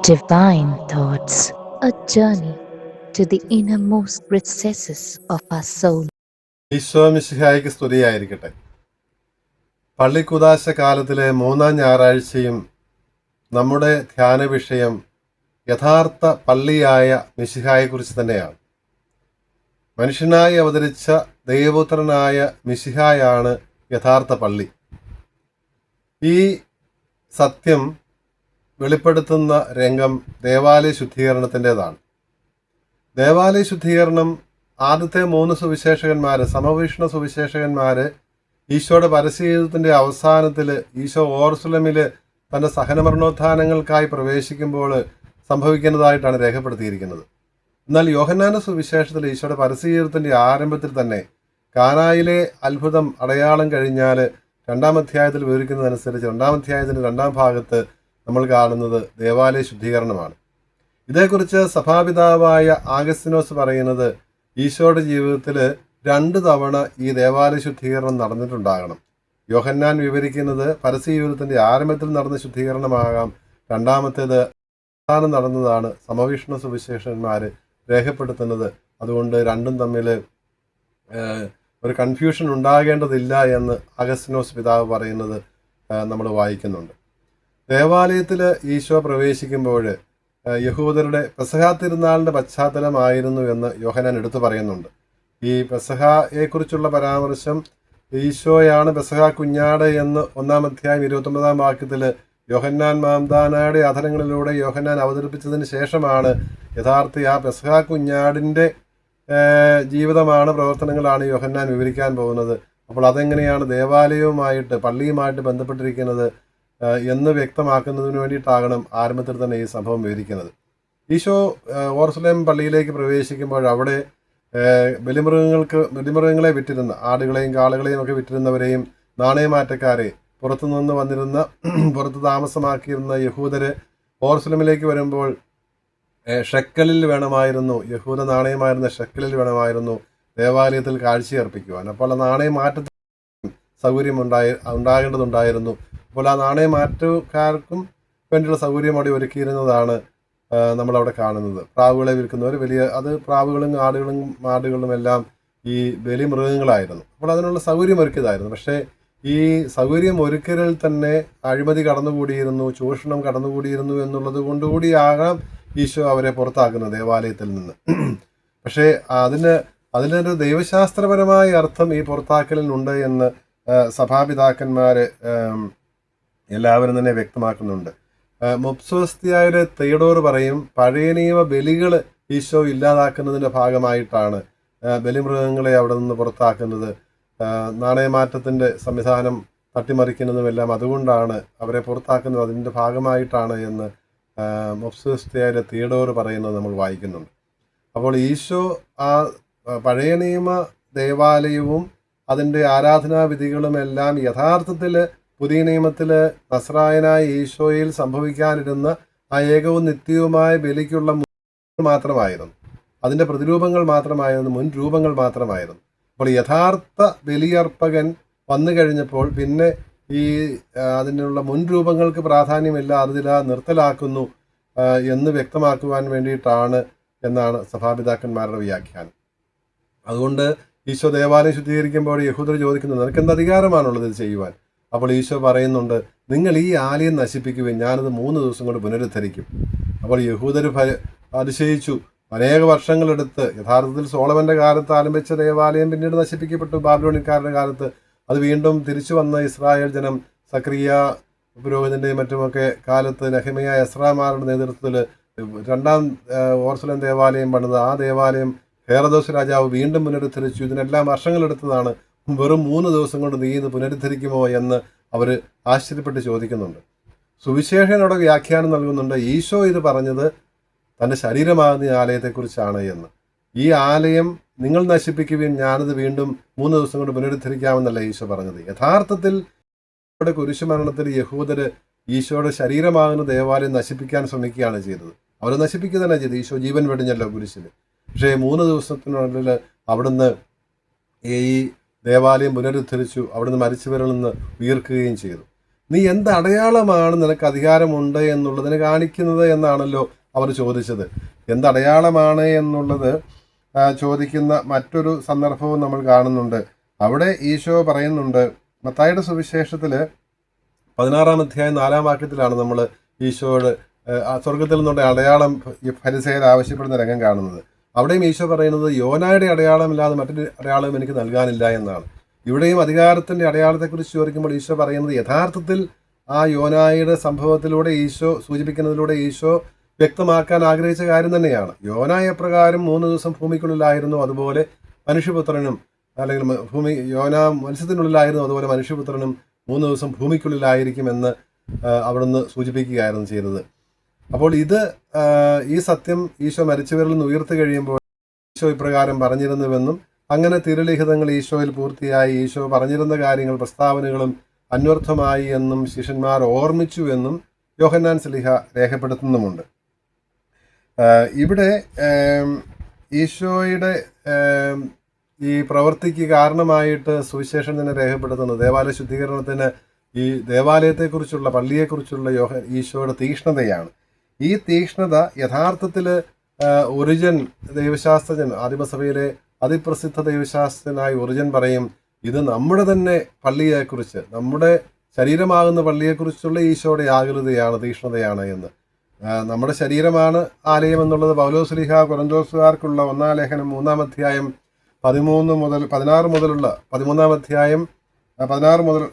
Divine Thoughts, a journey to the innermost recesses of our soul. Isho മിശിഹായ്ക്ക് സ്തുതിയായിരിക്കട്ടെ. പള്ളിക്കുദാശ കാലത്തിലെ മൂന്നാം ഞായറാഴ്ചയും നമ്മുടെ ധ്യാന വിഷയം യഥാർത്ഥ പള്ളിയായ മിശിഹായെക്കുറിച്ച് തന്നെയാണ്. മനുഷ്യനായി അവതരിച്ച ദൈവപുത്രനായ മിശിഹായാണ് യഥാർത്ഥ പള്ളി. ഈ സത്യം വെളിപ്പെടുത്തുന്ന രംഗം ദേവാലയ ശുദ്ധീകരണത്തിൻ്റെതാണ്. ദേവാലയ ശുദ്ധീകരണം ആദ്യത്തെ 3 സുവിശേഷകന്മാർ, സമവീക്ഷണ സുവിശേഷകന്മാർ, ഈശോയുടെ പരസ്യജീവിതത്തിൻ്റെ അവസാനത്തിൽ ഈശോ ഓർസുലമിൽ തൻ്റെ സഹനമരണോത്ഥാനങ്ങൾക്കായി പ്രവേശിക്കുമ്പോൾ സംഭവിക്കുന്നതായിട്ടാണ് രേഖപ്പെടുത്തിയിരിക്കുന്നത്. എന്നാൽ യോഹന്നാന്റെ സുവിശേഷത്തിൽ ഈശോയുടെ പരസ്യജീവിതത്തിൻ്റെ ആരംഭത്തിൽ തന്നെ കാനായിലെ അത്ഭുതം അടയാളം കഴിഞ്ഞാൽ 2-ാം അധ്യായത്തിൽ വിവരിക്കുന്നതനുസരിച്ച് 2-ാം അധ്യായത്തിൻ്റെ 2-ാം ഭാഗത്ത് നമ്മൾ കാണുന്നത് ദേവാലയ ശുദ്ധീകരണമാണ്. ഇതേക്കുറിച്ച് സഭാപിതാവായ ആഗസ്തിനോസ് പറയുന്നത് ഈശോയുടെ ജീവിതത്തിൽ 2 തവണ ഈ ദേവാലയ ശുദ്ധീകരണം നടന്നിട്ടുണ്ടാകണം. യോഹന്നാൻ വിവരിക്കുന്നത് പരസ്യ ജീവിതത്തിൻ്റെ ആരംഭത്തിൽ നടന്ന ശുദ്ധീകരണമാകാം, രണ്ടാമത്തേത് അവസാനം നടന്നതാണ് സമവീക്ഷണ സുവിശേഷന്മാർ രേഖപ്പെടുത്തുന്നത്. അതുകൊണ്ട് രണ്ടും തമ്മിൽ ഒരു കൺഫ്യൂഷൻ ഉണ്ടാകേണ്ടതില്ല എന്ന് അഗസ്തിനോസ് പിതാവ് പറയുന്നത് നമ്മൾ വായിക്കുന്നുണ്ട്. ദേവാലയത്തിൽ ഈശോ പ്രവേശിക്കുമ്പോൾ യഹൂദരുടെ പെസഹാ തിരുനാളിൻ്റെ പശ്ചാത്തലമായിരുന്നു എന്ന് യോഹന്നാൻ എടുത്തു പറയുന്നുണ്ട്. ഈ പെസഹയെക്കുറിച്ചുള്ള പരാമർശം ഈശോയാണ് പെസഹാ കുഞ്ഞാട് എന്ന് 1-ാം അധ്യായം 29-ാം വാക്യത്തിൽ യോഹന്നാൻ മാംദാനയുടെ അധരങ്ങളിലൂടെ യോഹന്നാൻ അവതരിപ്പിച്ചതിന് ശേഷമാണ് യഥാർത്ഥ ആ പെസഹാ കുഞ്ഞാടിൻ്റെ ജീവിതമാണ്, പ്രവർത്തനങ്ങളാണ് യോഹന്നാൻ വിവരിക്കാൻ പോകുന്നത്. അപ്പോൾ അതെങ്ങനെയാണ് ദേവാലയവുമായിട്ട് പള്ളിയുമായിട്ട് ബന്ധപ്പെട്ടിരിക്കുന്നത് എന്ന് വ്യക്തമാക്കുന്നതിന് വേണ്ടിയിട്ടാകണം ആരംഭത്തിൽ തന്നെ ഈ സംഭവം വിവരിക്കുന്നത്. ഓർസുലേം പള്ളിയിലേക്ക് പ്രവേശിക്കുമ്പോൾ അവിടെ ബലിമൃഗങ്ങളെ വിറ്റിരുന്ന ആടുകളെയും കാളകളെയും ഒക്കെ വിറ്റിരുന്നവരെയും നാണയമാറ്റക്കാരെ, പുറത്തുനിന്ന് വന്നിരുന്ന പുറത്ത് താമസമാക്കിയിരുന്ന യഹൂദര് ഓർസുലമിലേക്ക് വരുമ്പോൾ ഷെക്കലിൽ വേണമായിരുന്നു, യഹൂദ നാണയമായിരുന്ന ഷെക്കലിൽ വേണമായിരുന്നു ദേവാലയത്തിൽ കാഴ്ചയർപ്പിക്കുവാൻ. അപ്പോൾ ആ നാണയമാറ്റത്തിന് സൗകര്യം ഉണ്ടാകേണ്ടതുണ്ടായിരുന്നു. അപ്പോൾ ആ നാണയമാറ്റക്കാർക്കും വേണ്ടിയുള്ള സൗകര്യം അവിടെ ഒരുക്കിയിരുന്നതാണ് നമ്മളവിടെ കാണുന്നത്. പ്രാവുകളെ വിൽക്കുന്നവർ അത് പ്രാവുകളും ആടുകളും എല്ലാം ഈ ബലിമൃഗങ്ങളായിരുന്നു. അപ്പോൾ അതിനുള്ള സൗകര്യം ഒരുക്കിയതായിരുന്നു. പക്ഷേ ഈ സൗകര്യം ഒരുക്കലിൽ തന്നെ അഴിമതി കടന്നുകൂടിയിരുന്നു, ചൂഷണം കടന്നുകൂടിയിരുന്നു എന്നുള്ളത് കൊണ്ടുകൂടിയാകാം ഈശോ അവരെ പുറത്താക്കുന്നത് ദേവാലയത്തിൽ നിന്ന്. പക്ഷേ അതിനൊരു ദൈവശാസ്ത്രപരമായ അർത്ഥം ഈ പുറത്താക്കലിനുണ്ട് എന്ന് സഭാപിതാക്കന്മാർ എല്ലാവരും തന്നെ വ്യക്തമാക്കുന്നുണ്ട്. മൊപ്സോസ്തിയായ തെയഡോർ പറയും, പഴയ നിയമ ബലികൾ ഈശോ ഇല്ലാതാക്കുന്നതിൻ്റെ ഭാഗമായിട്ടാണ് ബലിമൃഗങ്ങളെ അവിടെ നിന്ന് പുറത്താക്കുന്നത്, നാണയമാറ്റത്തിൻ്റെ സംവിധാനം തട്ടിമറിക്കുന്നതുമെല്ലാം അതുകൊണ്ടാണ് അവരെ പുറത്താക്കുന്നത്, അതിൻ്റെ ഭാഗമായിട്ടാണ് എന്ന് മൊപ്സോസ്തിയായ തെയഡോർ പറയുന്നത് നമ്മൾ വായിക്കുന്നുണ്ട്. അപ്പോൾ ഈശോ ആ പഴയ നിയമ ദേവാലയവും അതിൻ്റെ ആരാധനാവിധികളുമെല്ലാം യഥാർത്ഥത്തിൽ പുതിയ നിയമത്തിൽ നസ്രായനായ ഈശോയിൽ സംഭവിക്കാനിരുന്ന ആ ഏകവും നിത്യവുമായ ബലിക്കുള്ള മാത്രമായിരുന്നു, അതിൻ്റെ പ്രതിരൂപങ്ങൾ മാത്രമായിരുന്നു, മുൻ രൂപങ്ങൾ മാത്രമായിരുന്നു. അപ്പോൾ യഥാർത്ഥ ബലിയർപ്പകൻ വന്നു കഴിഞ്ഞപ്പോൾ പിന്നെ ഈ അതിനുള്ള മുൻ രൂപങ്ങൾക്ക് പ്രാധാന്യമില്ല, അതിൽ നിർത്തലാക്കുന്നു എന്ന് വ്യക്തമാക്കുവാൻ വേണ്ടിയിട്ടാണ് എന്നാണ് സഭാപിതാക്കന്മാരുടെ വ്യാഖ്യാനം. അതുകൊണ്ട് ഈശോ ദേവാലയം ശുദ്ധീകരിക്കുമ്പോൾ യഹൂദർ ചോദിക്കുന്നത്, നിനക്കെന്ത് അധികാരമാണുള്ളത് ഇത് ചെയ്യുവാൻ? അപ്പോൾ ഈശോ പറയുന്നുണ്ട്, നിങ്ങൾ ഈ ആലയം നശിപ്പിക്കുവിൻ, ഞാനത് 3 ദിവസം കൊണ്ട് പുനരുദ്ധരിക്കും. അപ്പോൾ യഹൂദർ അതിശയിച്ചു. അനേക വർഷങ്ങളെടുത്ത്, യഥാർത്ഥത്തിൽ സോളമൻ്റെ കാലത്ത് ആരംഭിച്ച ദേവാലയം പിന്നീട് നശിപ്പിക്കപ്പെട്ടു ബാബിലോണിയക്കാരുടെ കാലത്ത്. അത് വീണ്ടും തിരിച്ചു വന്ന ഇസ്രായേൽ ജനം സക്രിയ പുരോഹിതൻ്റെയും മറ്റുമൊക്കെ കാലത്ത് നെഹെമ്യാ എസ്രാമാരുടെ നേതൃത്വത്തിൽ 2-ാം ഓർസുലേം ദേവാലയം പണിത് ആ ദേവാലയം ഹെറോദോസ് രാജാവ് വീണ്ടും പുനരുദ്ധരിച്ചു. ഇതിനെല്ലാം വർഷങ്ങളെടുത്തതാണ്. വെറും 3 ദിവസം കൊണ്ട് നീ ഇത് പുനരുദ്ധരിക്കുമോ എന്ന് അവർ ആശ്ചര്യപ്പെട്ട് ചോദിക്കുന്നുണ്ട്. സുവിശേഷനോടെ വ്യാഖ്യാനം നൽകുന്നുണ്ട്, ഈശോ ഇത് പറഞ്ഞത് തൻ്റെ ശരീരമാകുന്ന ആലയത്തെക്കുറിച്ചാണ് എന്ന്. ഈ ആലയം നിങ്ങൾ നശിപ്പിക്കുകയും ഞാനത് വീണ്ടും 3 ദിവസം കൊണ്ട് പുനരുദ്ധരിക്കാമെന്നല്ല ഈശോ പറഞ്ഞത്. യഥാർത്ഥത്തിൽ കുരിശുമരണത്തിൽ യഹൂദർ ഈശോയുടെ ശരീരമാകുന്ന ദേവാലയം നശിപ്പിക്കാൻ ശ്രമിക്കുകയാണ് ചെയ്തത്. അവരെ നശിപ്പിക്കുക തന്നെ ചെയ്തു. ഈശോ ജീവൻ വെടിഞ്ഞല്ലോ കുരിശിൽ. പക്ഷേ 3 ദിവസത്തിനുള്ളിൽ അവിടുന്ന് ഈ ദേവാലയം പുനരുദ്ധരിച്ചു, അവിടുന്ന് മരിച്ചവരിൽ നിന്ന് ഉയർക്കുകയും ചെയ്തു. നീ എന്ത് അടയാളമാണ് നിനക്ക് അധികാരമുണ്ട് എന്നുള്ളതിന് കാണിക്കുന്നത് എന്നാണല്ലോ അവർ ചോദിച്ചത്. എന്തടയാളമാണ് എന്നുള്ളത് ചോദിക്കുന്ന മറ്റൊരു സന്ദർഭവും നമ്മൾ കാണുന്നുണ്ട്. അവിടെ ഈശോ പറയുന്നുണ്ട്, മത്തായിയുടെ സുവിശേഷത്തിൽ 16 അധ്യായം 4 വാക്യത്തിലാണ് നമ്മൾ ഈശോയോട് സ്വർഗത്തിൽ നിന്നുള്ള അടയാളം ഈ ഫരിസേയർ ആവശ്യപ്പെടുന്ന രംഗം കാണുന്നത്. അവിടെയും ഈശോ പറയുന്നത് യോനായുടെ അടയാളമില്ലാതെ മറ്റൊരു അടയാളം എനിക്ക് നൽകാനില്ല എന്നാണ്. ഇവിടെയും അധികാരത്തിൻ്റെ അടയാളത്തെക്കുറിച്ച് ചോദിക്കുമ്പോൾ ഈശോ പറയുന്നത് യഥാർത്ഥത്തിൽ ആ യോനായുടെ സംഭവത്തിലൂടെ ഈശോ സൂചിപ്പിക്കുന്നതിലൂടെ ഈശോ വ്യക്തമാക്കാൻ ആഗ്രഹിച്ച കാര്യം തന്നെയാണ്. യോന എപ്രകാരം 3 ദിവസം ഭൂമിക്കുള്ളിലായിരുന്നു, അതുപോലെ മനുഷ്യപുത്രനും, അല്ലെങ്കിൽ യോന മത്സ്യത്തിനുള്ളിലായിരുന്നു, അതുപോലെ മനുഷ്യപുത്രനും 3 ദിവസം ഭൂമിക്കുള്ളിലായിരിക്കുമെന്ന് അവിടുന്ന് സൂചിപ്പിക്കുകയായിരുന്നു ചെയ്തത്. അപ്പോൾ ഈ സത്യം ഈശോ മരിച്ചവരിൽ നിന്ന് ഉയർത്തി കഴിയുമ്പോൾ ഈശോ ഇപ്രകാരം പറഞ്ഞിരുന്നുവെന്നും അങ്ങനെ തിരുലിഖിതങ്ങൾ ഈശോയിൽ പൂർത്തിയായി ഈശോ പറഞ്ഞിരുന്ന കാര്യങ്ങൾ പ്രസ്താവനകളും അന്വർത്ഥമായി എന്നും ശിഷ്യന്മാർ ഓർമ്മിച്ചു എന്നും യോഹന്നാൻ ശ്ലീഹ രേഖപ്പെടുത്തുന്നുമുണ്ട്. ഇവിടെ ഈശോയുടെ ഈ പ്രവൃത്തിക്ക് കാരണമായിട്ട് സുവിശേഷം തന്നെ രേഖപ്പെടുത്തുന്നത് ദേവാലയ ശുദ്ധീകരണത്തിന് ഈ ദേവാലയത്തെക്കുറിച്ചുള്ള പള്ളിയെക്കുറിച്ചുള്ള ഈശോയുടെ തീക്ഷ്ണതയാണ്. ഈ തീക്ഷ്ണത യഥാർത്ഥത്തിൽ ഒറിജൻ ദൈവശാസ്ത്രജ്ഞൻ, ആദിമസഭയിലെ അതിപ്രസിദ്ധ ദൈവശാസ്ത്രജ്ഞനായ ഒറിജൻ പറയും, ഇത് നമ്മുടെ തന്നെ പള്ളിയെക്കുറിച്ച്, നമ്മുടെ ശരീരമാകുന്ന പള്ളിയെക്കുറിച്ചുള്ള ഈശോയുടെ ആകുലതയാണ്, തീക്ഷ്ണതയാണ് എന്ന്. നമ്മുടെ ശരീരമാണ് ആലയം എന്നുള്ളത് പൗലോസ് ശ്ലീഹ കൊരിന്തോസുകാർക്കുള്ള 1-ാം ലേഖനം 3-ാം അധ്യായം 16 മുതലുള്ള 13-ാം അധ്യായം 16 മുതൽ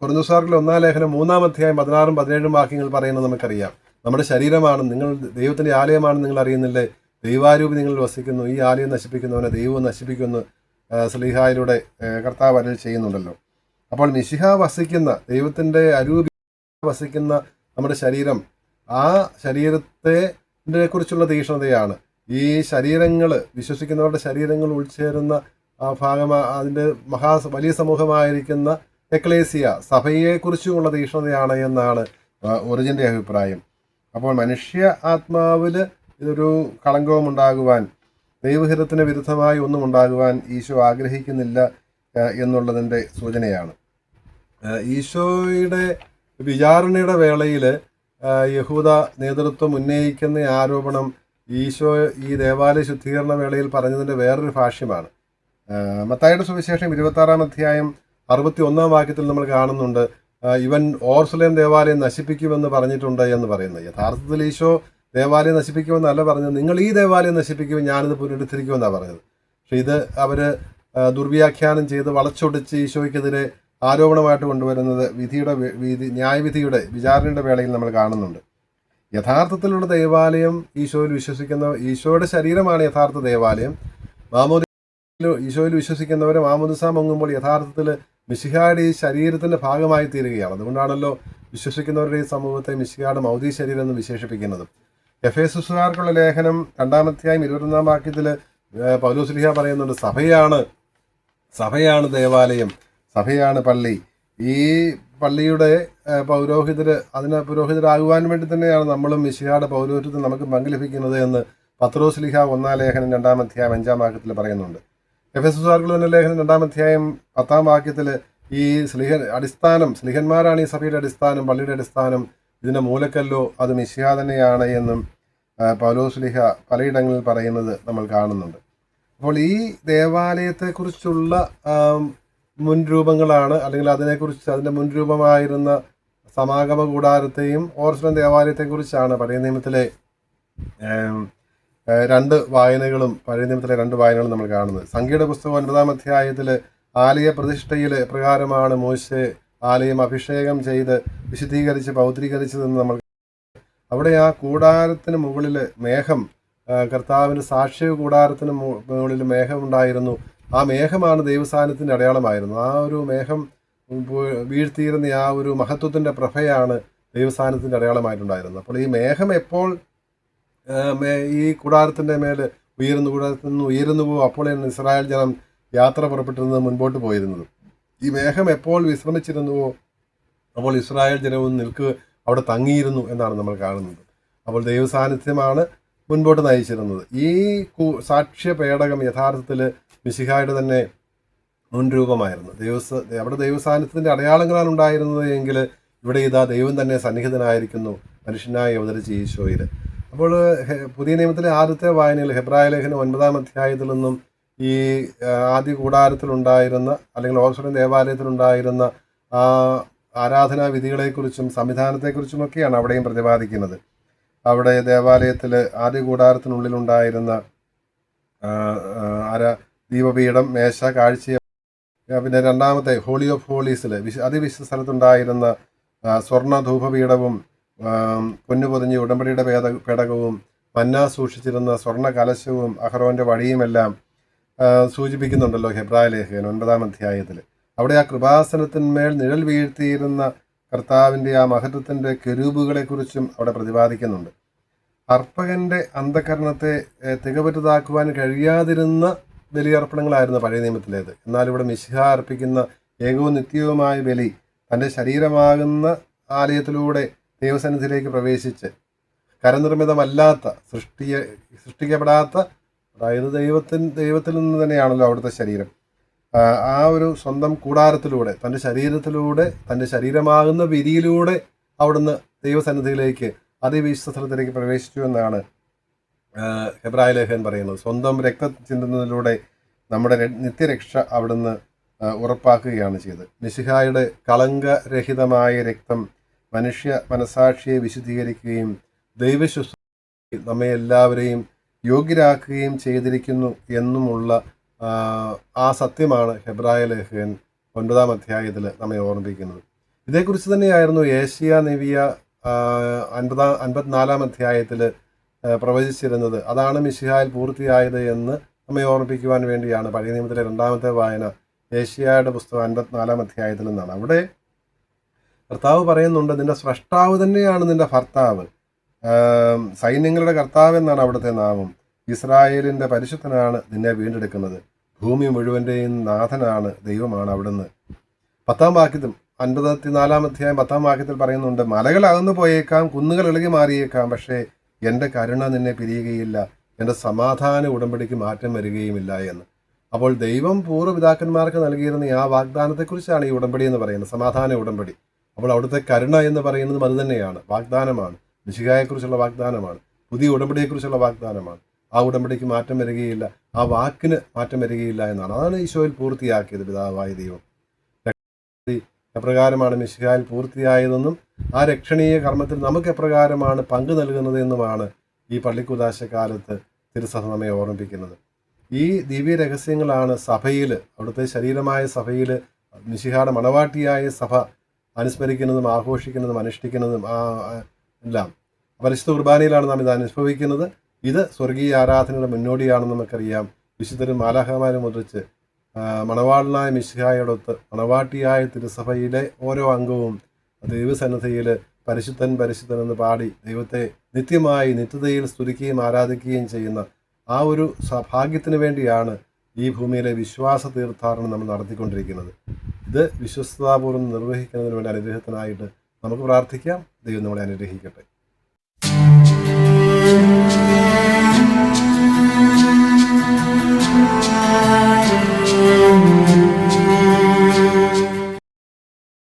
കൊരിന്തോസുകാർക്കുള്ള 1-ാം ലേഖനം 3-ാം അധ്യായം 16-ഉം 17-ഉം വാക്യങ്ങൾ പറയുന്നത് നമുക്കറിയാം. നമ്മുടെ ശരീരമാണ്, നിങ്ങൾ ദൈവത്തിൻ്റെ ആലയമാണെന്ന് നിങ്ങൾ അറിയുന്നില്ലേ, ദൈവാരൂപി നിങ്ങളിൽ വസിക്കുന്നു, ഈ ആലയം നശിപ്പിക്കുന്നവനെ ദൈവവും നശിപ്പിക്കുമെന്ന് ശ്ലീഹായിലൂടെ കർത്താവ് അരുളി ചെയ്യുന്നുണ്ടല്ലോ. അപ്പോൾ മിശിഹ വസിക്കുന്ന, ദൈവത്തിൻ്റെ അരൂപി വസിക്കുന്ന നമ്മുടെ ശരീരം, ആ ശരീരത്തെ കുറിച്ചുള്ള തീക്ഷ്ണതയാണ്. ഈ ശരീരങ്ങൾ, വിശ്വസിക്കുന്നവരുടെ ശരീരങ്ങൾ ഉൾച്ചേരുന്ന ആ അതിൻ്റെ വലിയ സമൂഹമായിരിക്കുന്ന എക്ലേസിയ സഭയെക്കുറിച്ചുമുള്ള തീക്ഷ്ണതയാണ് എന്നാണ് ഒറിജിൻ്റെ അഭിപ്രായം. അപ്പോൾ മനുഷ്യ ആത്മാവിൽ ഇതൊരു കളങ്കവും ഉണ്ടാകുവാൻ, ദൈവഹിതത്തിന് വിരുദ്ധമായി ഒന്നും ഉണ്ടാകുവാൻ ഈശോ ആഗ്രഹിക്കുന്നില്ല എന്നുള്ളതിൻ്റെ സൂചനയാണ്. ഈശോയുടെ വിചാരണയുടെ വേളയിൽ യഹൂദ നേതൃത്വം ഉന്നയിക്കുന്ന ആരോപണം ഈശോ ഈ ദേവാലയ ശുദ്ധീകരണ വേളയിൽ പറഞ്ഞതിൻ്റെ വേറൊരു ഭാഷ്യമാണ്. മത്തായിയുടെ സുവിശേഷം 26-ാം അധ്യായം 61-ാം വാക്യത്തിൽ നമ്മൾ കാണുന്നുണ്ട്, ഇവൻ ഓർസലേം ദേവാലയം നശിപ്പിക്കുമെന്ന് പറഞ്ഞിട്ടുണ്ട് എന്ന് പറയുന്നത്. യഥാർത്ഥത്തിൽ ഈശോ ദേവാലയം നശിപ്പിക്കുമെന്നല്ല പറഞ്ഞത്, നിങ്ങൾ ഈ ദേവാലയം നശിപ്പിക്കുമെന്ന് ഞാനിത് പുനരുദ്ധരിക്കുമെന്നാണ് പറഞ്ഞത്. പക്ഷെ ഇത് അവർ ദുർവ്യാഖ്യാനം ചെയ്ത് വളച്ചൊടിച്ച് ഈശോയ്ക്കെതിരെ ആരോപണമായിട്ട് കൊണ്ടുവരുന്നത് ന്യായവിധിയുടെ വിചാരണയുടെ വേളയിൽ നമ്മൾ കാണുന്നുണ്ട്. യഥാർത്ഥത്തിലുള്ള ദേവാലയം ഈശോയുടെ ശരീരമാണ് യഥാർത്ഥ ദേവാലയം. ഈശോയിൽ വിശ്വസിക്കുന്നവർ മാമോദിസ മുങ്ങുമ്പോൾ യഥാർത്ഥത്തിൽ മിശിഹായുടെ ഈ ശരീരത്തിൻ്റെ ഭാഗമായി തീരുകയാണ്. അതുകൊണ്ടാണല്ലോ വിശ്വസിക്കുന്നവരുടെ ഈ സമൂഹത്തെ മിശിഹായുടെ മൗദി ശരീരം എന്ന് വിശേഷിപ്പിക്കുന്നത്. എഫേസുകാർക്കുള്ള ലേഖനം 2-ാം അധ്യായം 21-ാം വാക്യത്തിൽ പൗലോസ് ശ്ലീഹ പറയുന്നുണ്ട്, സഭയാണ് ദേവാലയം, സഭയാണ് പള്ളി. ഈ പള്ളിയുടെ പുരോഹിതരാകുവാൻ വേണ്ടി തന്നെയാണ് നമ്മളും മിശിഹായുടെ പൗരോഹിത്യത്തിൽ നമുക്ക് പങ്ക് ലഭിക്കുന്നത് എന്ന് പത്രോസ് ശ്ലീഹ 1-ാം ലേഖനം 2-ാം അധ്യായം 5-ാം വാക്യത്തിൽ പറയുന്നുണ്ട്. എഫേസുകാർക്കുള്ള തന്നെ ലേഖനം 2-ാം അധ്യായം 10-ാം വാക്യത്തിൽ ഈ സ്ലീഹന്മാരാണ് ഈ സഭയുടെ അടിസ്ഥാനം, പള്ളിയുടെ അടിസ്ഥാനം, ഇതിൻ്റെ മൂലക്കല്ലോ അത് മിശിഹ തന്നെയാണ് എന്നും പൗലോസ് ശ്ലീഹ പലയിടങ്ങളിൽ പറയുന്നത് നമ്മൾ കാണുന്നുണ്ട്. അപ്പോൾ ഈ ദേവാലയത്തെക്കുറിച്ചുള്ള മുൻരൂപങ്ങളാണ്, അല്ലെങ്കിൽ അതിൻ്റെ മുൻരൂപമായിരുന്ന സമാഗമ കൂടാരത്തെയും ഓർസലേം ദേവാലയത്തെക്കുറിച്ചാണ് പഴയ നിയമത്തിലെ രണ്ട് വായനകളും നമ്മൾ കാണുന്നത്. സംഖ്യയുടെ പുസ്തകം 9-ാം അധ്യായത്തിൽ ആലയ പ്രതിഷ്ഠയിൽ പ്രകാരമാണ് മോശെ ആലയം അഭിഷേകം ചെയ്ത് വിശുദ്ധീകരിച്ച് പൗത്രീകരിച്ചതെന്ന് നമ്മൾ. അവിടെ ആ കൂടാരത്തിന് മുകളിൽ മേഘം, കർത്താവിൻ്റെ സാക്ഷ്യ കൂടാരത്തിന് മുകളിൽ മേഘമുണ്ടായിരുന്നു. ആ മേഘമാണ് ദൈവസാന്നിധ്യത്തിൻ്റെ അടയാളമായിരുന്നു. ആ ഒരു മേഘം വീഴ്ത്തിയിരുന്ന ആ ഒരു മഹത്വത്തിൻ്റെ പ്രഭയാണ് ദൈവസാന്നിധ്യത്തിൻ്റെ അടയാളമായിട്ടുണ്ടായിരുന്നത്. അപ്പോൾ ഈ മേഘം എപ്പോൾ ഈ കൂടാരത്തിൻ്റെ മേൽ കൂടാരത്തിൽ നിന്ന് ഉയരുന്നു പോകും, അപ്പോഴാണ് ഇസ്രായേൽ ജനം യാത്ര പുറപ്പെട്ടിരുന്നത്, മുൻപോട്ട് പോയിരുന്നത്. ഈ മേഘം എപ്പോൾ വിശ്രമിച്ചിരുന്നുവോ അപ്പോൾ ഇസ്രായേൽ ജനവും അവിടെ തങ്ങിയിരുന്നു എന്നാണ് നമ്മൾ കാണുന്നത്. അപ്പോൾ ദൈവസാന്നിധ്യമാണ് മുൻപോട്ട് നയിച്ചിരുന്നത്. ഈ സാക്ഷ്യ പേടകം യഥാർത്ഥത്തിൽ മിശിഹായുടെ തന്നെ മുൻരൂപമായിരുന്നു. അവിടെ ദൈവസാന്നിധ്യത്തിൻ്റെ അടയാളങ്ങളാണ് ഉണ്ടായിരുന്നത് എങ്കിൽ ഇവിടെ ഇതാ ദൈവം തന്നെ സന്നിഹിതനായിരിക്കുന്നു മനുഷ്യനായി അവതരിച്ച ഈശോയിൽ. അപ്പോൾ പുതിയ നിയമത്തിലെ ആദ്യത്തെ വായനയിൽ ഹെബ്രായ ലേഖനം 9-ാം അധ്യായത്തിൽ നിന്നും ഈ ആദ്യ കൂടാരത്തിലുണ്ടായിരുന്ന അല്ലെങ്കിൽ ഓർസലം ദേവാലയത്തിലുണ്ടായിരുന്ന ആ ആരാധനാ വിധികളെക്കുറിച്ചും സംവിധാനത്തെക്കുറിച്ചുമൊക്കെയാണ് അവിടെയും പ്രതിപാദിക്കുന്നത്. അവിടെ ദേവാലയത്തിൽ ആദ്യ കൂടാരത്തിനുള്ളിലുണ്ടായിരുന്ന ദീപപീഠം, മേശ, കാഴ്ച, പിന്നെ രണ്ടാമത്തെ ഹോളി ഓഫ് ഹോളീസിൽ അതിവിശുദ്ധ സ്ഥലത്തുണ്ടായിരുന്ന സ്വർണ്ണ ധൂപപീഠവും പൊന്നു പൊതിഞ്ഞ് ഉടമ്പടിയുടെ പേടകവും മന്ന സൂക്ഷിച്ചിരുന്ന സ്വർണ്ണ കലശവും അഹറോൻ്റെ വടിയുമെല്ലാം സൂചിപ്പിക്കുന്നുണ്ടല്ലോ ഹെബ്രായ ലേഖകൻ 9-ാം അധ്യായത്തിൽ. അവിടെ ആ കൃപാസനത്തിന്മേൽ നിഴൽ വീഴ്ത്തിയിരുന്ന കർത്താവിൻ്റെ ആ മഹത്വത്തിൻ്റെ കെരൂബുകളെക്കുറിച്ചും അവിടെ പ്രതിപാദിക്കുന്നുണ്ട്. അർപ്പകൻ്റെ അന്ധകരണത്തെ തികപറ്റതാക്കുവാൻ കഴിയാതിരുന്ന ബലിയർപ്പണങ്ങളായിരുന്നു പഴയ നിയമത്തിലേത്. എന്നാൽ ഇവിടെ മിശിഹ അർപ്പിക്കുന്ന ഏകവും നിത്യവുമായ ബലി തൻ്റെ ശരീരമാകുന്ന ആലയത്തിലൂടെ ദൈവസന്നിധിയിലേക്ക് പ്രവേശിച്ച് കരനിർമ്മിതമല്ലാത്ത സൃഷ്ടിക്കപ്പെടാത്ത, അതായത് ദൈവത്തിൽ നിന്ന് തന്നെയാണല്ലോ അവിടുത്തെ ശരീരം, ആ ഒരു സ്വന്തം കൂടാരത്തിലൂടെ തൻ്റെ ശരീരത്തിലൂടെ തൻ്റെ ശരീരമാകുന്ന വിരിയിലൂടെ അവിടുന്ന് ദൈവസന്നിധിയിലേക്ക് അതിവിശുദ്ധ സ്ഥലത്തിലേക്ക് പ്രവേശിച്ചു എന്നാണ് ഹെബ്രായ ലേഖകൻ പറയുന്നത്. സ്വന്തം രക്തം ചിന്തുന്നതിലൂടെ നമ്മുടെ നിത്യരക്ഷ അവിടുന്ന് ഉറപ്പാക്കുകയാണ് ചെയ്തത്. മിശിഹായുടെ കളങ്കരഹിതമായ രക്തം മനുഷ്യ മനസാക്ഷിയെ വിശുദ്ധീകരിക്കുകയും ദൈവശുശ്രൂഷ നമ്മെ എല്ലാവരെയും യോഗ്യരാക്കുകയും ചെയ്തിരിക്കുന്നു എന്നുമുള്ള ആ സത്യമാണ് ഹെബ്രായ ലേഖകൻ 9-ാം അധ്യായത്തിൽ നമ്മെ ഓർമ്മിപ്പിക്കുന്നത്. ഇതേക്കുറിച്ച് തന്നെയായിരുന്നു ഏഷ്യ നബിയ 54-ാം അധ്യായത്തിൽ പ്രവചിച്ചിരുന്നത്. അതാണ് മിശിഹായിൽ പൂർത്തിയായത് എന്ന് നമ്മെ ഓർമ്മിപ്പിക്കുവാൻ വേണ്ടിയാണ് പഴയ നിയമത്തിലെ 2-ാമത്തെ വായന ഏഷ്യായുടെ പുസ്തകം 54-ാം അധ്യായത്തിൽ നിന്നാണ്. അവിടെ കർത്താവ് പറയുന്നുണ്ട്, നിന്റെ സ്രഷ്ടാവ് തന്നെയാണ് നിന്റെ ഭർത്താവ്, സൈന്യങ്ങളുടെ കർത്താവ് എന്നാണ് അവിടുത്തെ നാമം, ഇസ്രായേലിൻ്റെ പരിശുദ്ധനാണ് നിന്നെ വീണ്ടെടുക്കുന്നത്, ഭൂമി മുഴുവൻ്റെയും നാഥനാണ്, ദൈവമാണ് അവിടുന്ന്. 10-ാം വാക്യത്തിൽ 54-ാം അധ്യായം 10-ാം വാക്യത്തിൽ പറയുന്നുണ്ട്, മലകൾ അകന്നു പോയേക്കാം, കുന്നുകൾ ഇളകി മാറിയേക്കാം, പക്ഷേ എൻ്റെ കരുണ നിന്നെ പിരിയുകയില്ല, എൻ്റെ സമാധാന ഉടമ്പടിക്ക് മാറ്റം വരികയുമില്ല എന്ന്. അപ്പോൾ ദൈവം പൂർവ്വപിതാക്കന്മാർക്ക് നൽകിയിരുന്ന ആ വാഗ്ദാനത്തെക്കുറിച്ചാണ് ഈ ഉടമ്പടി എന്ന് പറയുന്നത്, സമാധാന ഉടമ്പടി. അപ്പോൾ അവിടുത്തെ കരുണ എന്ന് പറയുന്നതും അത് തന്നെയാണ്, വാഗ്ദാനമാണ്, മിശിഹായെക്കുറിച്ചുള്ള വാഗ്ദാനമാണ്, പുതിയ ഉടമ്പടിയെക്കുറിച്ചുള്ള വാഗ്ദാനമാണ്. ആ ഉടമ്പടിക്ക് മാറ്റം വരികയില്ല, ആ വാക്കിന് മാറ്റം വരികയില്ല എന്നാണ്. അതാണ് ഈശോയിൽ പൂർത്തിയാക്കിയത് പിതാവായ ദൈവം. എപ്രകാരമാണ് മിശിഹായിൽ പൂർത്തിയായതെന്നും ആ രക്ഷണീയ കർമ്മത്തിൽ നമുക്ക് എപ്രകാരമാണ് പങ്കു നൽകുന്നത് എന്നുമാണ് ഈ പള്ളിക്കുദാശ കാലത്ത് തിരുസഭ നമ്മെ ഓർമ്മിപ്പിക്കുന്നത്. ഈ ദിവ്യ രഹസ്യങ്ങളാണ് സഭയിൽ, അവിടുത്തെ ശരീരമായ സഭയിൽ മിശിഹായുടെ മണവാട്ടിയായ സഭ അനുസ്മരിക്കുന്നതും ആഘോഷിക്കുന്നതും അനുഷ്ഠിക്കുന്നതും എല്ലാം. പരിശുദ്ധ കുർബാനയിലാണ് നാം ഇത് അനുഭവിക്കുന്നത്. ഇത് സ്വർഗീയ ആരാധനയുടെ മുന്നോടിയാണെന്ന് നമുക്കറിയാം. വിശുദ്ധരും മാലാഖമാരും മുദ്രിച്ച് മണവാളനായ മിശിഹായോടൊത്ത് മണവാട്ടിയായ തിരുസഭയിലെ ഓരോ അംഗവും ദൈവസന്നിധിയിൽ പരിശുദ്ധൻ പരിശുദ്ധൻ എന്ന് പാടി ദൈവത്തെ നിത്യമായി നിത്യതയിൽ സ്തുതിക്കുകയും ആരാധിക്കുകയും ചെയ്യുന്ന ആ ഒരു ഭാഗ്യത്തിന് വേണ്ടിയാണ് ഈ ഭൂമിയിലെ വിശ്വാസ തീർത്ഥാടനം നമ്മൾ നടത്തിക്കൊണ്ടിരിക്കുന്നത്. ഇത് വിശ്വസ്തതാപൂർവ്വം നിർവഹിക്കുന്നതിന് വേണ്ടി അനുഗ്രഹത്തിനായിട്ട് നമുക്ക് പ്രാർത്ഥിക്കാം. ദൈവം നമ്മളെ അനുഗ്രഹിക്കട്ടെ.